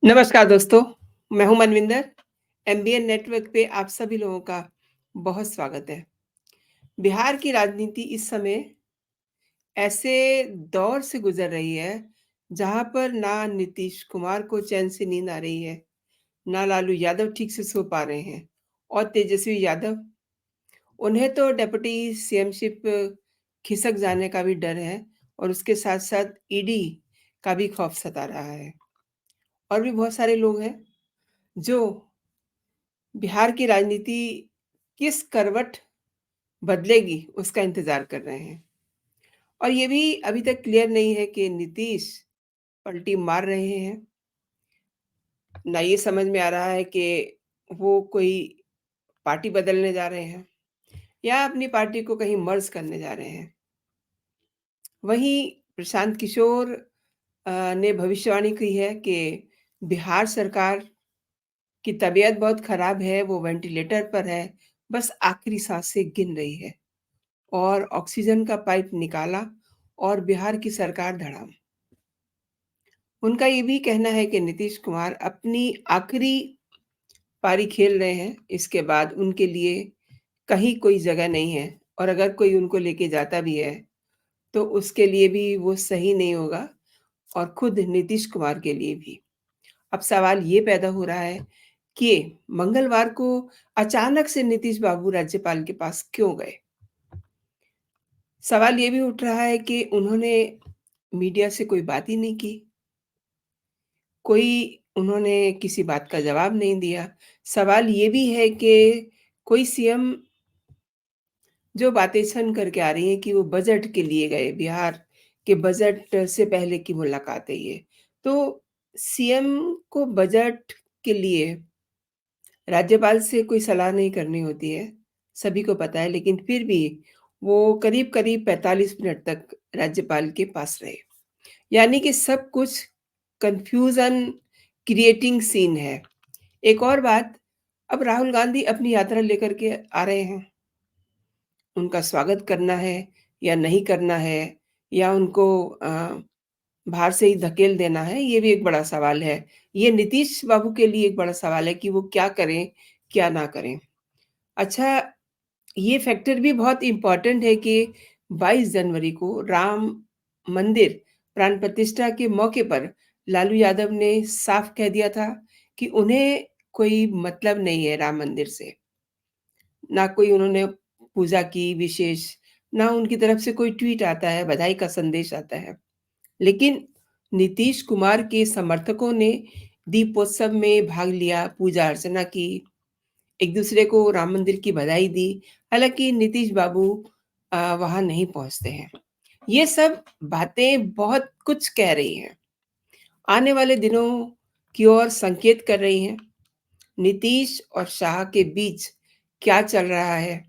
नमस्कार दोस्तों, मैं हूं मनविंदर। एमबीएन नेटवर्क पे आप सभी लोगों का बहुत स्वागत है। बिहार की राजनीति इस समय ऐसे दौर से गुजर रही है, जहां पर ना नीतीश कुमार को चैन से नींद आ रही है, ना लालू यादव ठीक से सो पा रहे हैं और तेजस्वी यादव, उन्हें तो डेप्यूटी सीएमशिप खिसक जाने का भी डर है और उसके साथ-साथ ईडी का भी खौफ सता रहा है। और भी बहुत सारे लोग हैं जो बिहार की राजनीति किस करवट बदलेगी उसका इंतजार कर रहे हैं। और ये भी अभी तक क्लियर नहीं है कि नीतीश पलटी मार रहे हैं, ना ये समझ में आ रहा है कि वो कोई पार्टी बदलने जा रहे हैं या अपनी पार्टी को कहीं मर्ज करने जा रहे हैं। वहीं प्रशांत किशोर ने भविष्यवाणी की है कि बिहार सरकार की तबीयत बहुत खराब है, वो वेंटिलेटर पर है, बस आखिरी सांसें गिन रही है। और ऑक्सीजन का पाइप निकाला और बिहार की सरकार धड़ाम। उनका ये भी कहना है कि नीतीश कुमार अपनी आखिरी पारी खेल रहे हैं, इसके बाद उनके लिए कहीं कोई जगह नहीं है और अगर कोई उनको लेके जाता भी है, तो उसके लिए भी वो सही नहीं होगा और खुद नीतीश कुमार के लिए भी। अब सवाल ये पैदा हो रहा है कि मंगलवार को अचानक से नीतीश बाबू राज्यपाल के पास क्यों गए? सवाल ये भी उठ रहा है कि उन्होंने मीडिया से कोई बात ही नहीं की, कोई उन्होंने किसी बात का जवाब नहीं दिया। सवाल ये भी है कि कोई सीएम जो बातें सुन कर के आ रही हैं कि वो बजट के लिए गए, बिहार के बजट से पहले की मुलाकात है ये। तो सीएम को बजट के लिए राज्यपाल से कोई सलाह नहीं करनी होती है, सभी को पता है, लेकिन फिर भी वो करीब-करीब 45 मिनट तक राज्यपाल के पास रहे। यानी कि सब कुछ कन्फ्यूज़न क्रिएटिंग सीन है। एक और बात, अब राहुल गांधी अपनी यात्रा लेकर के आ रहे हैं। उनका स्वागत करना है या नहीं करना है या उनको बाहर से ही धकेल देना है, ये भी एक बड़ा सवाल है। ये नीतीश बाबू के लिए एक बड़ा सवाल है कि वो क्या करें, क्या ना करें। अच्छा, ये फैक्टर भी बहुत इम्पोर्टेंट है कि 22 जनवरी को राम मंदिर प्राण प्रतिष्ठा के मौके पर लालू यादव ने साफ कह दिया था कि उन्हें कोई मतलब नहीं है राम मंदिर से। ना कोई उन्होंने पूजा की विशेष, ना उनकी तरफ से कोई ट्वीट आता है, बधाई का संदेश आता है। लेकिन नीतीश कुमार के समर्थकों ने दीपोत्सव में भाग लिया, पूजा अर्चना की, एक-दूसरे को राम मंदिर की बधाई दी। हालाँकि नीतीश बाबू वहाँ नहीं पहुँचते हैं। ये सब बातें बहुत कुछ कह रही हैं। आने वाले दिनों की ओर संकेत कर रही हैं। नीतीश और शाह के बीच क्या चल रहा है?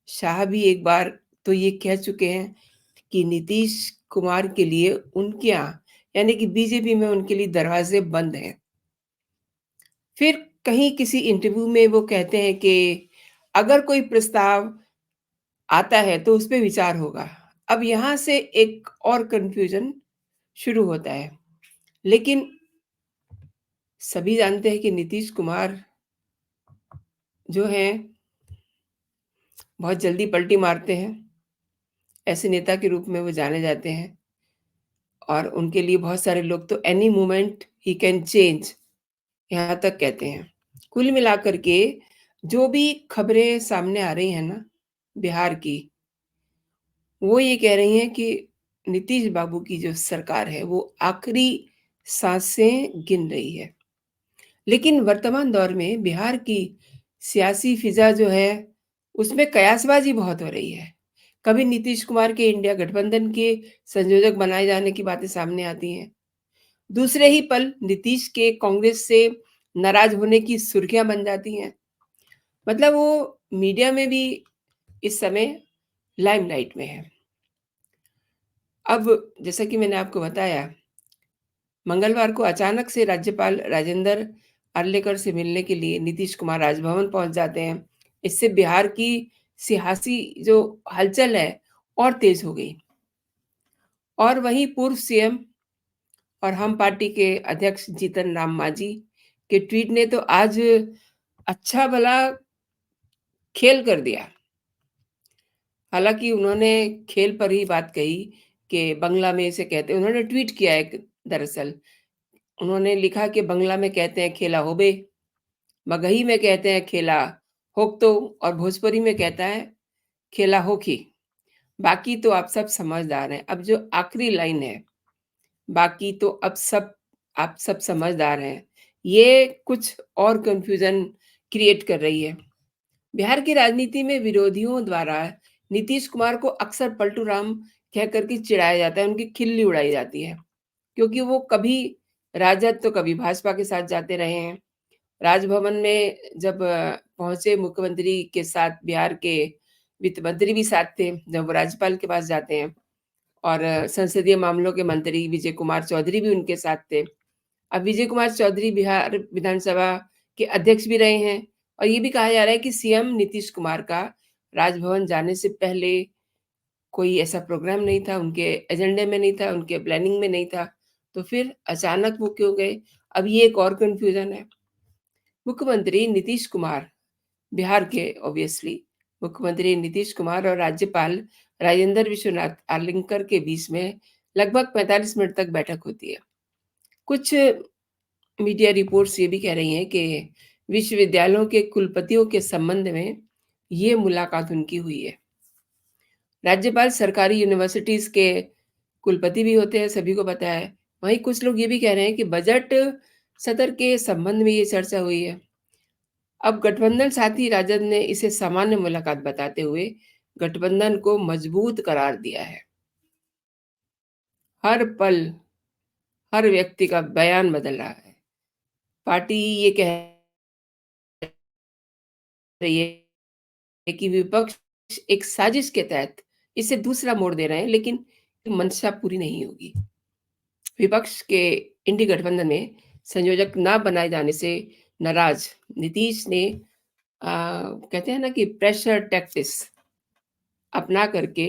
शाह भी एक बार तो ये कह चुके हैं कि नीतीश कुमार के लिए उनके यहाँ यानी कि बीजेपी में उनके लिए दरवाजे बंद हैं। फिर कहीं किसी इंटरव्यू में वो कहते हैं कि अगर कोई प्रस्ताव आता है तो उस पे विचार होगा। अब यहाँ से एक और कन्फ्यूजन शुरू होता है। लेकिन सभी जानते हैं कि नीतीश कुमार जो हैं बहुत जल्दी पलटी मारते हैं। ऐसे नेता के रूप में वो जाने जाते हैं और उनके लिए बहुत सारे लोग तो any moment he can change यहाँ तक कहते हैं। कुल मिलाकर के जो भी खबरें सामने आ रही हैं ना बिहार की, वो ये कह रही हैं कि नीतीश बाबू की जो सरकार है वो आखिरी साँसें गिन रही है। लेकिन वर्तमान दौर में बिहार की सियासी फ़िज़ा जो है, उसमें कयासबाज़ी बहुत हो रही है। कभी नीतीश कुमार के इंडिया गठबंधन के संयोजक बनाए जाने की बातें सामने आती हैं। दूसरे ही पल नीतीश के कांग्रेस से नाराज़ होने की सुर्खियाँ बन जाती हैं। मतलब वो मीडिया में भी इस समय लाइमलाइट में है। अब जैसा कि मैंने आपको बताया, मंगलवार को अचानक से राज्यपाल राजेंद्र अर्लेकर से मिलने के लिए नीतीश कुमार राजभवन पहुंच जाते हैं। इससे बिहार की सियासी जो हलचल है और तेज हो गई। और वहीं पूर्व सीएम और हम पार्टी के अध्यक्ष जीतन राम मांझी के ट्वीट ने तो आज अच्छा भला खेल कर दिया। हालाँकि उन्होंने खेल पर ही बात कही कि बंगला में इसे कहते हैं, उन्होंने ट्वीट किया एक, दरअसल उन्होंने लिखा कि बंगला में कहते हैं खेला होबे, मगही में कहते हैं खेला होक्तो और भोजपुरी में कहता है खेला होखी। बाकी तो आप समझदार हैं। अब जो आखिरी लाइन है, बाकी तो अब सब आप सब समझदार हैं, ये कुछ और कन्फ्यूज़न क्रिएट कर रही है। बिहार की राजनीति में विरोधियों द्वारा नीतीश कुमार को अक्सर पलटू राम कह कर के चिढ़ाया जाता है, उनकी खिल्ली उड़ाई जाती है, क्योंकि वो कभी राजद तो कभी भाजपा के साथ जाते रहे हैं। राजभवन में जब पहुँचे मुख्यमंत्री के साथ, बिहार के वित्त मंत्री भी साथ थे, जब वो राज्यपाल के पास जाते हैं, और संसदीय मामलों के मंत्री विजय कुमार चौधरी भी उनके साथ थे। अब विजय कुमार चौधरी बिहार विधानसभा के अध्यक्ष भी रहे हैं, और ये भी कहा जा रहा है कि सीएम नीतीश कुमार का राजभवन जाने से पहले कोई ऐसा प्रोग्राम नहीं था, उनके एजेंडे में नहीं था, उनके प्लानिंग में नहीं था, तो फिर अचानक वो क्यों गए? अब ये एक और कन्फ्यूज़न है। मुख्यमंत्री नीतीश कुमार, बिहार के ऑब्वियसली, मुख्यमंत्री नीतीश कुमार और राज्यपाल राजेंद्र विश्वनाथ आर्लिंकर के बीच में लगभग 45 मिनट तक बैठक होती है। कुछ मीडिया रिपोर्ट्स ये भी कह रही हैं कि विश्वविद्यालयों के कुलपतियों के संबंध में ये मुलाकात उनकी हुई है। राज्यपाल सरकारी यूनिवर्सिटीज़ के कुलपति भी होते हैं, सभी को पता है। वहीं कुछ लोग ये भी कह रहे हैं कि बजट सत्र के संबंध में ये चर्चा हुई है। अब गठबंधन साथी राजद ने इसे सामान्य मुलाकात बताते हुए गठबंधन को मजबूत करार दिया है। हर पल हर व्यक्ति का बयान बदल रहा है। पार्टी ये कह रही है कि विपक्ष एक साजिश के तहत इसे दूसरा मोड़ दे रहे हैं, लेकिन मंशा पूरी नहीं होगी। विपक्ष के इंडी गठबंधन में संयोजक ना बनाए जाने से नाराज नीतीश ने कहते हैं ना कि प्रेशर टैक्टिस अपना करके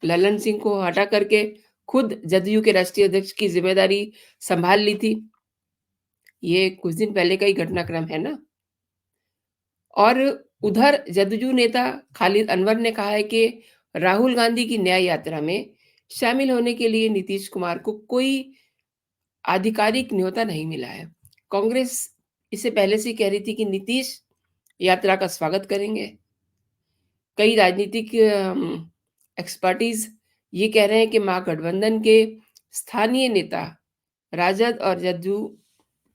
ललन सिंह को हटा करके खुद जदयू के राष्ट्रीय अध्यक्ष की जिम्मेदारी संभाल ली थी। ये कुछ दिन पहले का ही घटनाक्रम है ना। और उधर जदयू नेता खालिद अनवर ने कहा है कि राहुल गांधी की न्याय यात्रा में शामिल होने के लिए नीतीश कुमार को कोई आधिकारिक न्योता नहीं मिला है। कांग्रेस इससे पहले से ही कह रही थी कि नीतीश यात्रा का स्वागत करेंगे। कई राजनीतिक एक्सपर्टीज ये कह रहे हैं कि महागठबंधन के स्थानीय नेता राजद और जदयू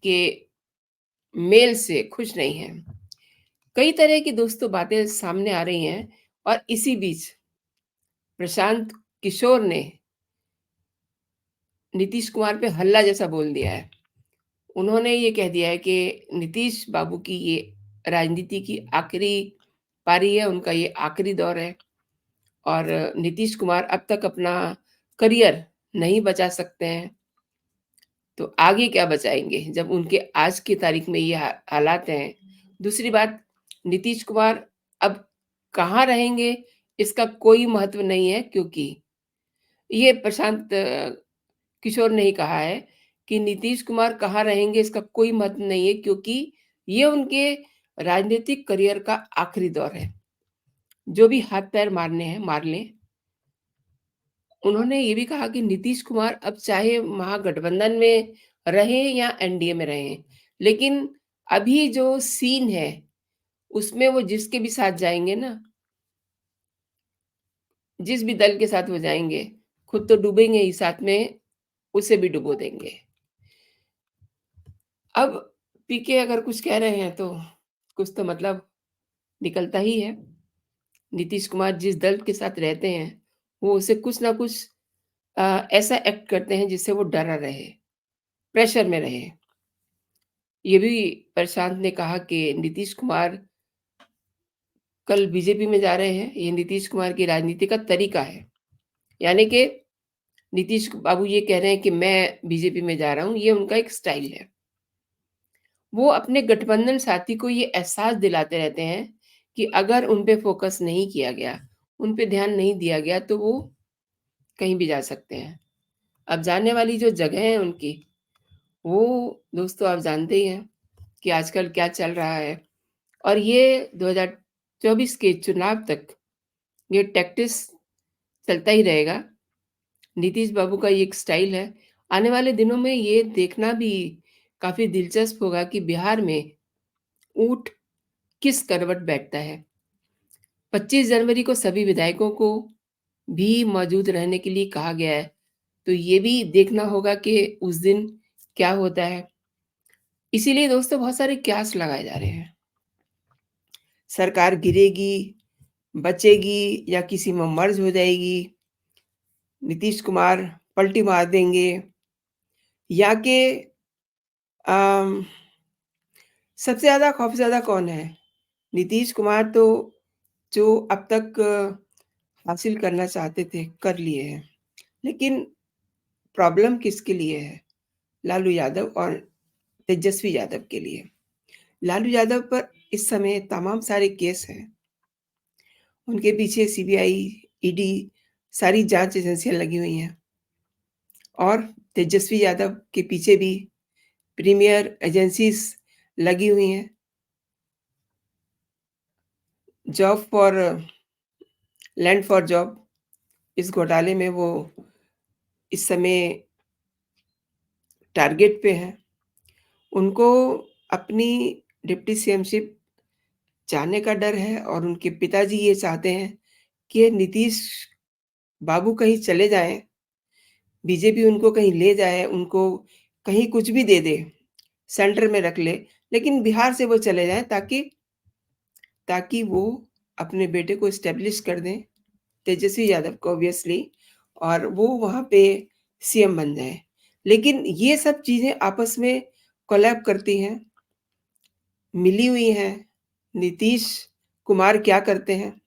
के मेल से खुश नहीं हैं। कई तरह की दोस्तों बातें सामने आ रही हैं, और इसी बीच प्रशांत किशोर ने नीतीश कुमार पे हल्ला जैसा बोल दिया है। उन्होंने ये कह दिया है कि नीतीश बाबू की ये राजनीति की आखिरी पारी है, उनका ये आखिरी दौर है, और नीतीश कुमार अब तक अपना करियर नहीं बचा सकते हैं, तो आगे क्या बचाएँगे जब उनके आज की तारीख में ये हालात हैं। दूसरी बात, नीतीश कुमार अब कहाँ रहेंगे इसका कोई महत्व नहीं है, क्योंकि ये प्रशांत किशोर ने ही कहा है कि नीतीश कुमार कहाँ रहेंगे इसका कोई महत्व नहीं है, क्योंकि ये उनके राजनीतिक करियर का आखिरी दौर है। जो भी हाथ-पैर मारने हैं, मार लें। उन्होंने ये भी कहा कि नीतीश कुमार अब चाहे महागठबंधन में रहें या एनडीए में रहें, लेकिन अभी जो सीन है, उसमें वो जिसके भी साथ जाएँगे ना, जिस भी दल के साथ वो जाएँगे, खुद तो डूबेंगे ही, साथ में उसे भी डुबो देंगे। अब पीके अगर कुछ कह रहे हैं, तो कुछ तो मतलब निकलता ही है। नीतीश कुमार जिस दल के साथ रहते हैं, वो उसे कुछ ना कुछ ऐसा एक्ट करते हैं जिससे वो डरा रहे, प्रेशर में रहे। ये भी प्रशांत ने कहा कि नीतीश कुमार कल बीजेपी में जा रहे हैं, ये नीतीश कुमार की राजनीति का तरीका है। यानी कि नीतीश बाबू ये कह रहे हैं कि मैं बीजेपी में जा रहा हूँ, ये उनका एक स्टाइल है। वो अपने गठबंधन साथी को ये एहसास दिलाते रहते हैं कि अगर उन पे फ़ोकस नहीं किया गया, उन पे ध्यान नहीं दिया गया, तो वो कहीं भी जा सकते हैं। अब जाने वाली जो जगह है उनकी, वो दोस्तों आप जानते ही हैं कि आजकल क्या चल रहा है और ये 2024 के चुनाव तक ये टैक्टिस चलता ही रहेगा। नीतीश बाबू का ये एक स्टाइल है। आने वाले दिनों में ये देखना भी काफ़ी दिलचस्प होगा कि बिहार में ऊँट किस करवट बैठता है। 25 जनवरी को सभी विधायकों को भी मौजूद रहने के लिए कहा गया है, तो ये भी देखना होगा कि उस दिन क्या होता है। इसीलिए दोस्तों बहुत सारे कयास लगाए जा रहे हैं। सरकार गिरेगी, बचेगी या किसी में मर्ज हो जाएगी, नीतीश कुमार पलटी मार देंगे या कि अम, सबसे ज़्यादा खौफज़दा कौन है? नीतीश कुमार तो जो अब तक हासिल करना चाहते थे, कर लिए हैं। लेकिन प्रॉब्लम किसके लिए है? लालू यादव और तेजस्वी यादव के लिए। लालू यादव पर इस समय तमाम सारे केस हैं। उनके पीछे सीबीआई, ईडी सारी जाँच एजेंसियाँ लगी हुई हैं और तेजस्वी यादव के पीछे भी प्रीमियर एजेंसीज़ लगी हुई हैं। Job for land for job इस घोटाले में वो इस समय टारगेट पे हैं। उनको अपनी डिप्टी सीएमशिप जाने का डर है और उनके पिताजी ये चाहते हैं कि नीतीश बाबू कहीं चले जाएँ, बीजेपी उनको कहीं ले जाए, उनको कहीं कुछ भी दे दे, सेंटर में रख ले, लेकिन बिहार से वो चले जाएँ ताकि ताकि वो अपने बेटे को एस्टेब्लिश कर दें, तेजस्वी यादव को ऑब्वियसली और वो वहाँ पे सीएम बन जाएँ। लेकिन ये सब चीज़ें आपस में कोलैब करती हैं, मिली हुई हैं। नीतीश कुमार क्या करते हैं,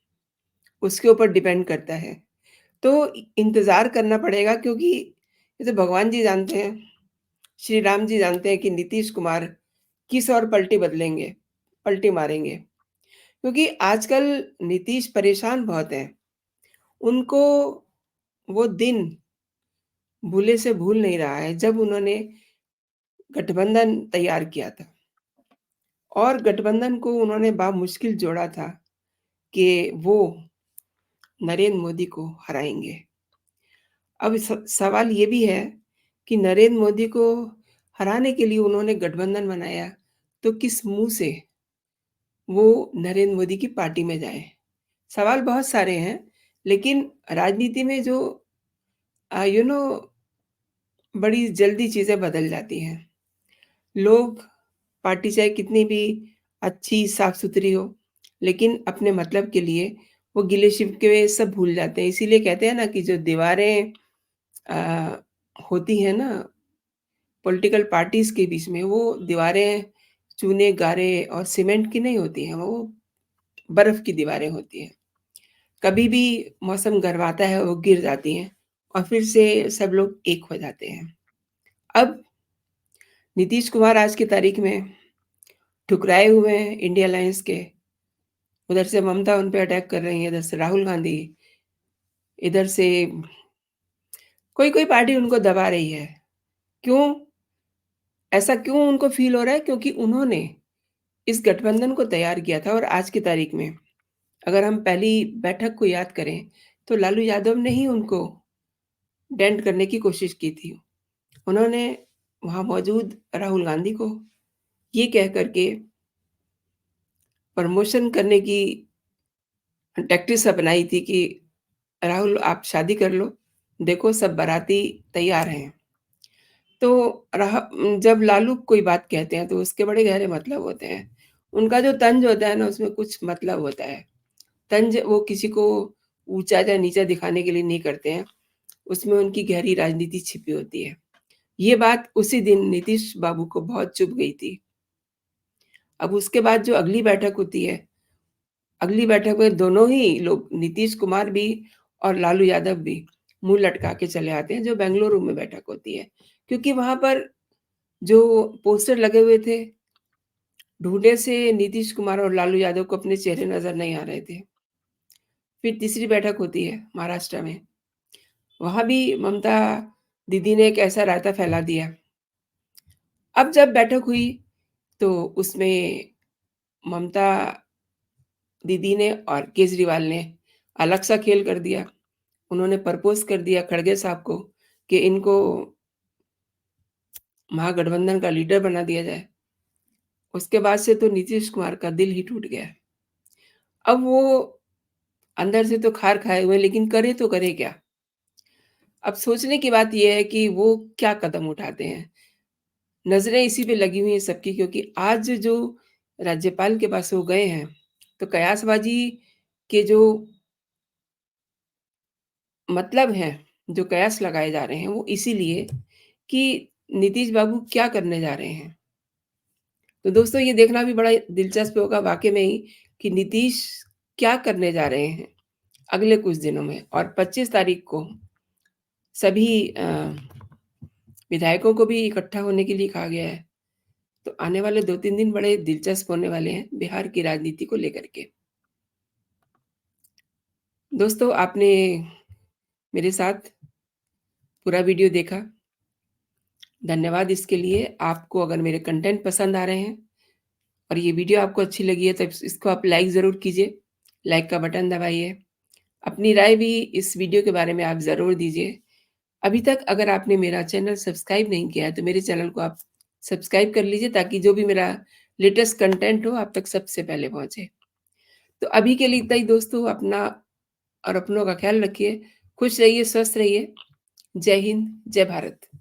उसके ऊपर डिपेंड करता है। तो इंतज़ार करना पड़ेगा क्योंकि ये तो भगवान जी जानते हैं, श्री राम जी जानते हैं कि नीतीश कुमार किस ओर पलटी बदलेंगे, पलटी मारेंगे। क्योंकि आजकल नीतीश परेशान बहुत हैं। उनको वो दिन भूले से भूल नहीं रहा है जब उन्होंने गठबंधन तैयार किया था और गठबंधन को उन्होंने बामुश्किल जोड़ा था कि वो नरेंद्र मोदी को हराएँगे। अब सवाल ये भी है कि नरेंद्र मोदी को हराने के लिए उन्होंने गठबंधन बनाया, तो किस मुँह से वो नरेंद्र मोदी की पार्टी में जाएँ? सवाल बहुत सारे हैं, लेकिन राजनीति में जो अ, यू नो बड़ी जल्दी चीज़ें बदल जाती हैं। लोग पार्टी चाहे कितनी भी अच्छी, साफ-सुथरी हो, लेकिन अपने मतलब के लिए वो गिले-शिकवे सब भूल जाते हैं। इसीलिए कहते हैं ना कि जो दीवारें अ, होती हैं ना पॉलिटिकल पार्टीज़ के बीच में, वो दीवारें चूने, गारे और सीमेंट की नहीं होती हैं, वो बर्फ़ की दीवारें होती हैं। कभी भी मौसम गरमाता है, वो गिर जाती हैं और फिर से सब लोग एक हो जाते हैं। अब नीतीश कुमार आज की तारीख में ठुकराए हुए हैं इंडिया अलायंस के। उधर से ममता उन पे अटैक कर रही है, इधर से राहुल गांधी, इधर से कोई-कोई पार्टी उनको दबा रही है। क्यों? ऐसा क्यों उनको फ़ील हो रहा है? क्योंकि उन्होंने इस गठबंधन को तैयार किया था और आज की तारीख में अगर हम पहली बैठक को याद करें, तो लालू यादव ने ही उनको डेंट करने की कोशिश की थी। उन्होंने वहाँ मौजूद राहुल गांधी को ये कह कर के प्रमोशन करने की टैक्टिस अपनाई थी कि राहुल आप शादी कर लो, देखो सब बाराती तैयार हैं। तो जब लालू कोई बात कहते हैं तो उसके बड़े गहरे मतलब होते हैं। उनका जो तंज होता है ना उसमें कुछ मतलब होता है। तंज वो किसी को ऊँचा या नीचा दिखाने के लिए नहीं करते हैं, उसमें उनकी गहरी राजनीति छिपी होती है। ये बात उसी दिन नीतीश बाबू को बहुत चुभ गई थी। अब उसके बाद जो अगली बैठक होती है, अगली बैठक में दोनों ही लोग नीतीश कुमार भी और लालू यादव भी मुँह लटका के चले आते हैं, जो बेंगलुरु में बैठक होती है। क्योंकि वहाँ पर जो पोस्टर लगे हुए थे, ढूँढे से नीतीश कुमार और लालू यादव को अपने चेहरे नज़र नहीं आ रहे थे। फिर तीसरी बैठक होती है महाराष्ट्र में, वहाँ भी ममता दीदी ने एक ऐसा रायता फैला दिया। अब जब बैठक हुई, तो उसमें ममता दीदी ने और केजरीवाल ने अलग-सा खेल कर दिया। उन्होंने प्रपोज़ कर दिया खड़गे साहब को कि इनको महागठबंधन का लीडर बना दिया जाए। उसके बाद से तो नीतीश कुमार का दिल ही टूट गया। अब वो अंदर से तो खार खाए हुए हैं, लेकिन करे तो करे क्या? अब सोचने की बात ये है कि वो क्या कदम उठाते हैं। नज़रें इसी पे लगी हुई हैं सबकी, क्योंकि आज जो राज्यपाल के पास वो गए हैं, तो कयासबाज़ी के जो मतलब हैं, जो कयास लगाए जा रहे हैं, वो इसीलिए कि नीतीश बाबू क्या करने जा रहे हैं। तो दोस्तों, ये देखना भी बड़ा दिलचस्प होगा वाक़ई में ही कि नीतीश क्या करने जा रहे हैं अगले कुछ दिनों में। और 25 तारीख को सभी विधायकों को भी इकट्ठा होने के लिए कहा गया है। तो आने वाले 2-3 दिन बड़े दिलचस्प होने वाले हैं बिहार की राजनीति को लेकर के। दोस्तों, आपने मेरे साथ पूरा वीडियो देखा, धन्यवाद इसके लिए। आपको अगर मेरे कंटेंट पसंद आ रहे हैं और ये वीडियो आपको अच्छी लगी है, तो इसको आप लाइक ज़रूर कीजिए, लाइक का बटन दबाइए। अपनी राय भी इस वीडियो के बारे में आप ज़रूर दीजिए। अभी तक अगर आपने मेरा चैनल सब्सक्राइब नहीं किया है, तो मेरे चैनल को आप सब्सक्राइब कर लीजिए, ताकि जो भी मेरा लेटेस्ट कंटेंट हो, आप तक सबसे पहले पहुँचे। तो अभी के लिए इतना ही दोस्तों। अपना और अपनों का ख़्याल रखिए, खुश रहिए, स्वस्थ रहिए। जय हिंद, जय भारत।